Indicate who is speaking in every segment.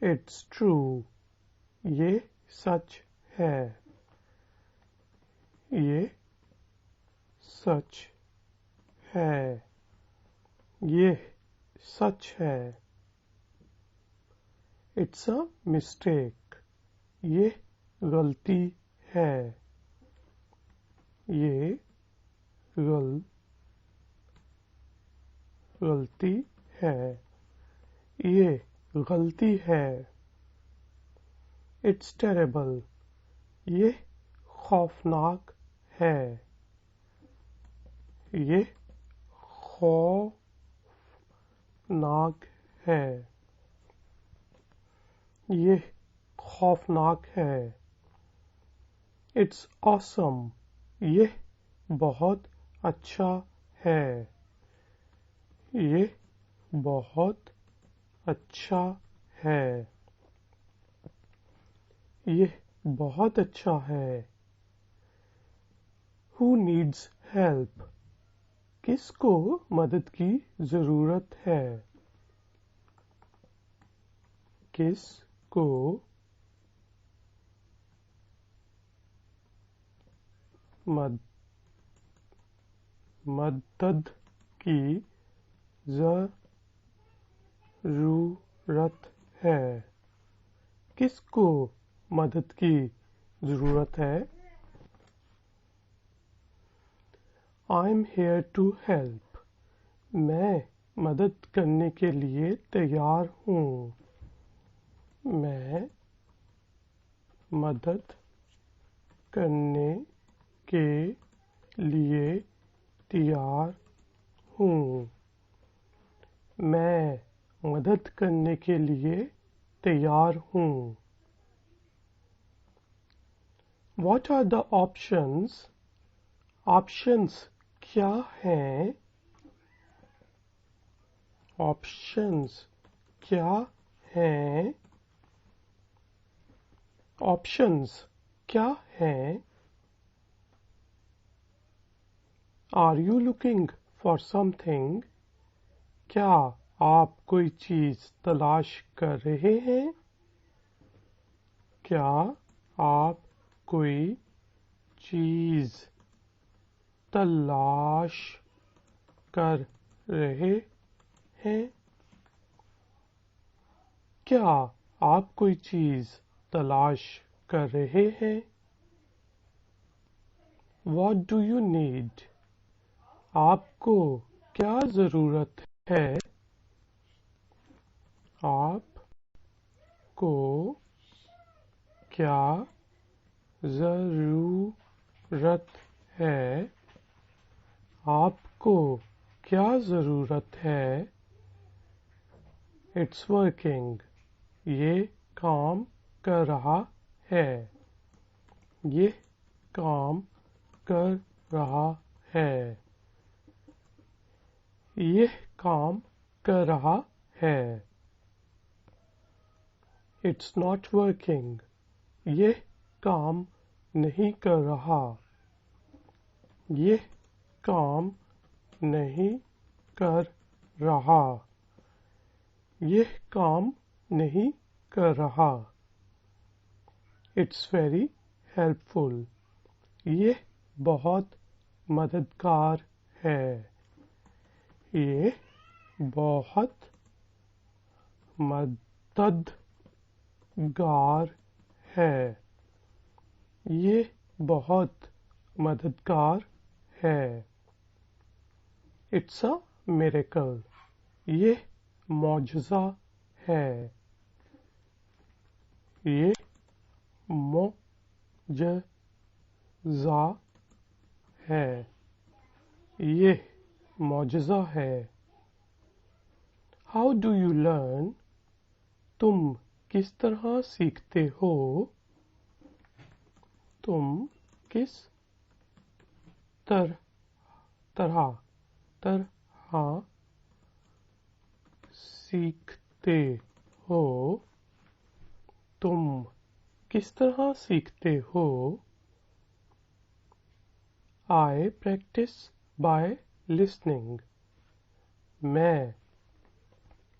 Speaker 1: It's true. یہ سچ ہے. یہ سچ ہے. یہ سچ ہے. It's a mistake. یہ غلطی ہے. یہ غلطی ہے. یہ غلطی ہے. It's terrible. یہ خوفناک ہے. یہ خوفناک ہے. یہ خوفناک ہے. It's awesome. یہ بہت اچھا ہے. یہ بہت اچھا ہے. یہ بہت اچھا ہے. Who needs help? کس کو مدد کی ضرورت ہے؟ کس کو مدد کی ضرورت ہے؟ کس کو مدد کی ضرورت ہے؟ I'm here to help. میں مدد کرنے کے لیے تیار ہوں. میں مدد کرنے کے لیے تیار ہوں. میں مدد کرنے کے لیے تیار ہوں. What are the options? Options کیا ہیں؟ Options کیا ہیں؟ Options کیا ہیں؟ Are you looking for something? کیا آپ کوئی چیز تلاش کر رہے ہیں؟ کیا آپ کوئی چیز تلاش کر رہے ہیں؟ کیا آپ کوئی چیز تلاش کر رہے ہیں؟ What do you need? آپ کو کیا ضرورت ہے؟ آپ کو کیا ضرورت ہے؟ آپ کو کیا ضرورت ہے؟ It's working. یہ کام کر رہا ہے. یہ کام کر رہا ہے. یہ کام کر رہا ہے. It's not working. یہ کام نہیں کر رہا. یہ کام نہیں کر رہا. یہ کام نہیں کر رہا. It's very helpful. یہ بہت مددگار ہے. یہ بہت مددگار ہے. یہ بہت مددگار ہے. It's a miracle. یہ معجزہ ہے. یہ معجزہ ہے. یہ معجزہ ہے. How do you learn? تم کس طرح سیکھتے ہو؟ تم کس طرح سیکھتے ہو؟ تم کس طرح سیکھتے ہو؟ I practice by listening. میں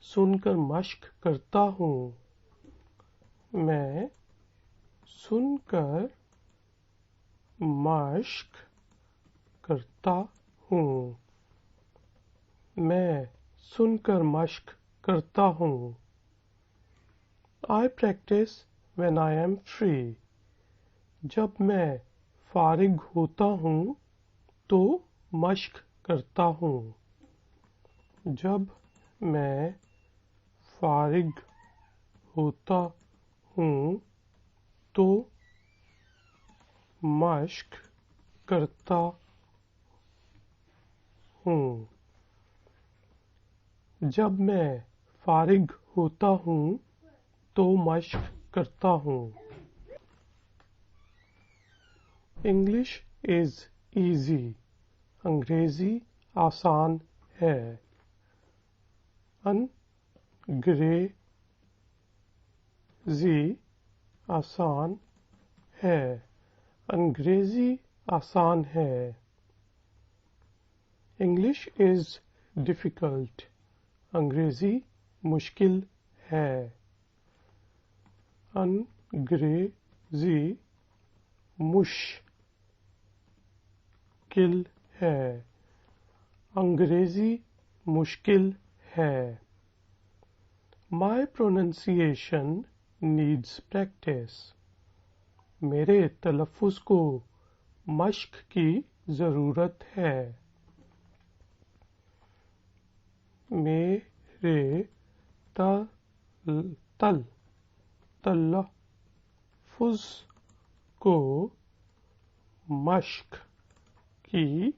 Speaker 1: سن کر مشق کرتا ہوں. میں سن کر مشق کرتا ہوں. میں سن کر مشق کرتا ہوں. I practice when I am free. جب میں فارغ ہوتا ہوں تو مشق کرتا ہوں. جب میں فارغ ہوتا ہوں تو مشق کرتا ہوں. جب میں فارغ ہوتا ہوں تو مشق کرتا ہوں. English is easy. انگریزی آسان ہے. انگریزی آسان ہے. انگریزی آسان ہے. English is difficult. انگریزی مشکل ہے. انگریزی مشکل ہے. انگریزی مشکل ہے. My pronunciation needs practice. میرے تلفظ کو مشق کی ضرورت ہے. میرے تلفظ کو مشق کی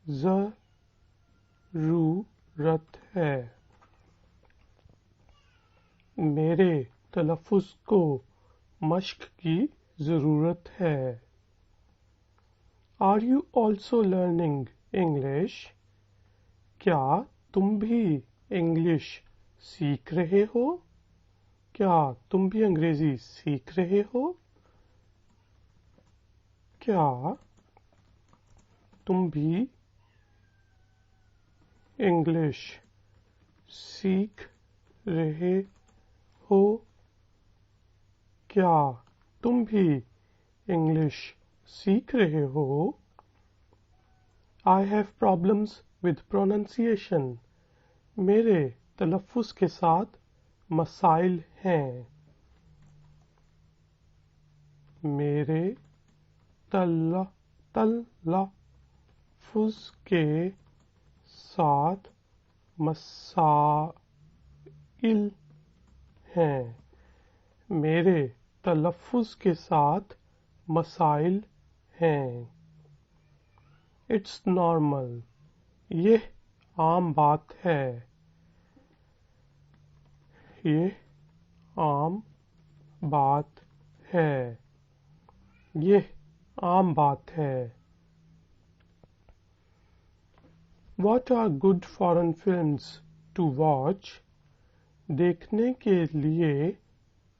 Speaker 1: ضرورت ہے. میرے تلفظ کو مشق کی ضرورت ہے. Are you also learning English? کیا تم بھی انگلش سیکھ رہے ہو؟ کیا تم بھی انگریزی سیکھ رہے ہو؟ کیا تم بھی انگلش سیکھ رہے ہو؟ کیا تم بھی انگلش سیکھ رہے ہو؟ I have problems with pronunciation. میرے تلفظ کے ساتھ مسائل ہیں. میرے تلفظ کے ساتھ مسائل ہیں. میرے تلفظ کے ساتھ مسائل ہیں. It's normal. یہ عام بات ہے. یہ عام بات ہے. یہ عام بات ہے. What are good foreign films to watch? دیکھنے کے لیے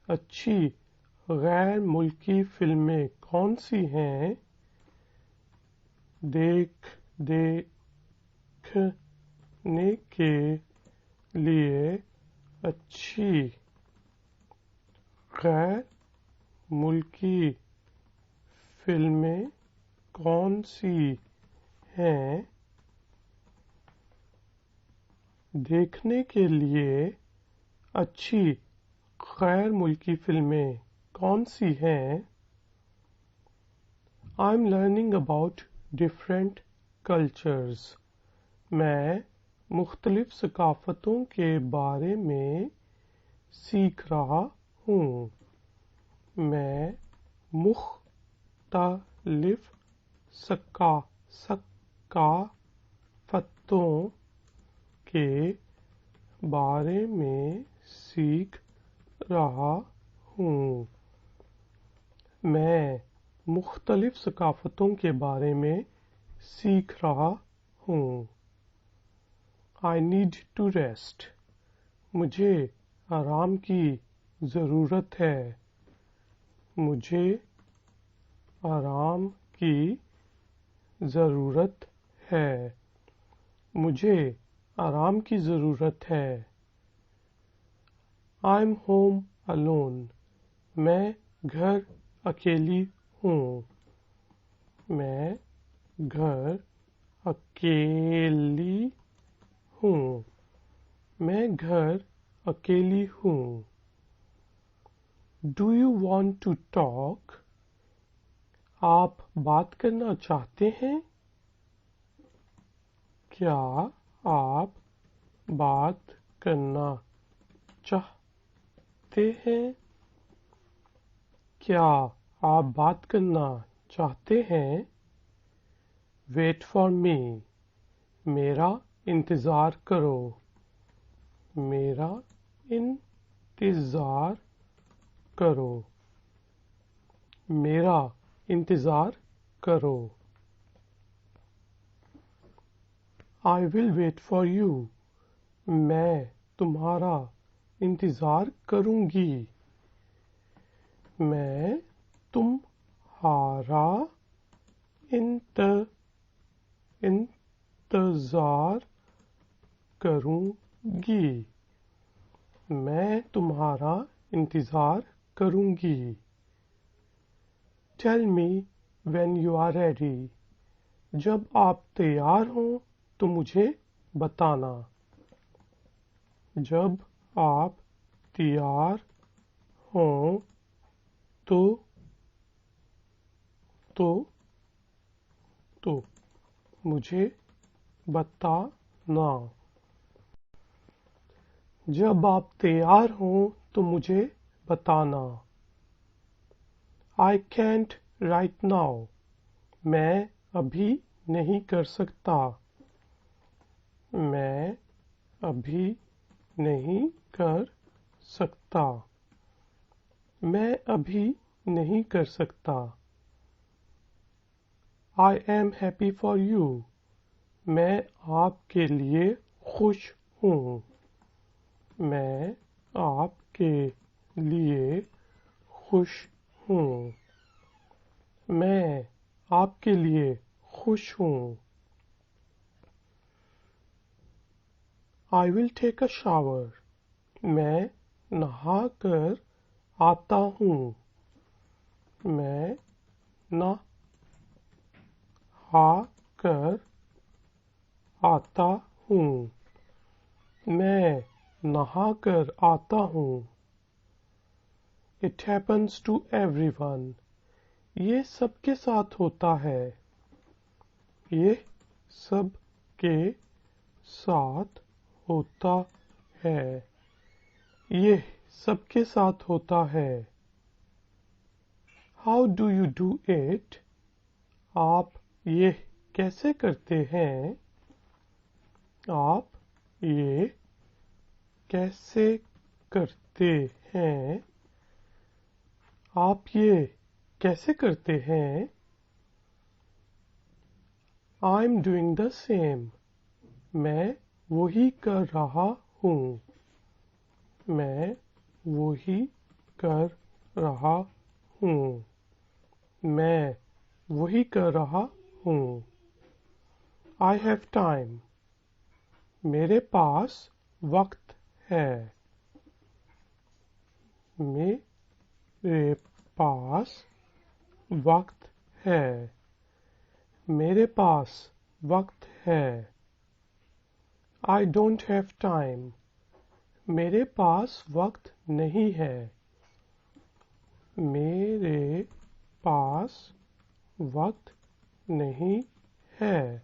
Speaker 1: اچھی غیر ملکی فلمیں کون سی ہیں؟ دیکھنے کے لیے اچھی غیر ملکی فلمیں کون سی ہیں؟ دیکھنے کے لیے اچھی غیر ملکی فلمیں کون سی ہیں؟ I'm learning about different cultures. میں مختلف ثقافتوں کے بارے میں سیکھ رہا ہوں. میں مختلف ثقافتوں کے بارے میں سیکھ رہا ہوں. میں مختلف ثقافتوں کے بارے میں سیکھ رہا ہوں. I need to rest. مجھے آرام کی ضرورت ہے. مجھے آرام کی ضرورت ہے. مجھے آرام کی ضرورت ہے. I'm home alone. میں گھر اکیلی ہوں. میں گھر اکیلی ہوں. میں گھر اکیلی ہوں. Do you want to talk? آپ بات کرنا چاہتے ہیں؟ کیا آپ بات کرنا چاہتے ہیں؟ کیا آپ بات کرنا چاہتے ہیں؟ Wait for me. میرا انتظار کرو. میرا انتظار کرو. میرا انتظار کرو. I will wait for you. میں تمہارا انتظار کروں گی. میں تمہارا انتظار کروں گی. میں تمہارا انتظار کروں گی. Tell me when you are ready. جب آپ تیار ہوں تو مجھے بتانا. جب آپ تیار ہوں تو مجھے بتانا. جب آپ تیار ہوں تو مجھے بتانا. I can't right now. میں ابھی نہیں کر سکتا. میں ابھی نہیں کر سکتا. میں ابھی نہیں کر سکتا. I am happy for you. میں آپ کے لیے خوش ہوں. میں آپ کے لیے خوش ہوں. میں آپ کے لیے خوش ہوں. I will take a shower. میں نہا کر آتا ہوں. میں نہا کر آتا ہوں. میں نہا کر آتا ہوں. It happens to everyone. یہ سب کے ساتھ ہوتا ہے. یہ سب کے ساتھ ہوتا ہے. یہ سب کے ساتھ ہوتا ہے. How do you do it? آپ یہ کیسے کرتے ہیں؟ آپ یہ کیسے کرتے ہیں؟ آپ یہ کیسے کرتے ہیں؟ I'm doing the same. میں وہی کر رہا ہوں. میں وہی کر رہا ہوں. میں وہی کر رہا ہوں. I have time. میرے پاس وقت ہے. میرے پاس وقت ہے. میرے پاس وقت ہے. I don't have time. میرے پاس وقت نہیں ہے. میرے پاس وقت نہیں ہے.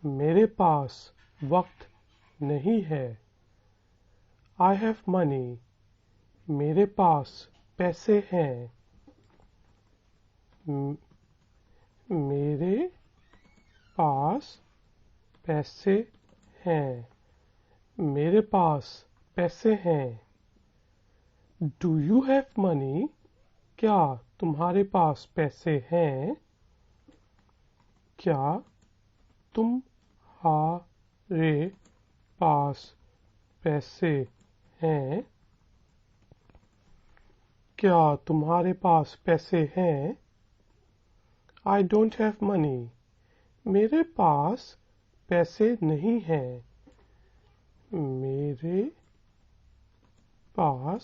Speaker 1: میرے پاس وقت نہیں ہے. I have money. میرے پاس پیسے ہیں. میرے پاس پیسے ہیں. میرے پاس پیسے ہیں. Do you have money? کیا تمہارے پاس پیسے ہیں؟ کیا تمہارے پاس پیسے ہیں؟ کیا تمہارے پاس پیسے ہیں؟ I don't have money. میرے پاس پیسے نہیں ہیں. میرے پاس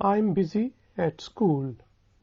Speaker 1: I'm busy at school.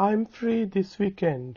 Speaker 1: I'm free this weekend.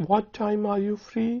Speaker 1: What time are you free?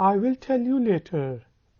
Speaker 1: I will tell you later.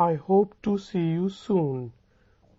Speaker 1: I hope to see you soon.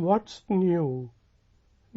Speaker 1: What's new?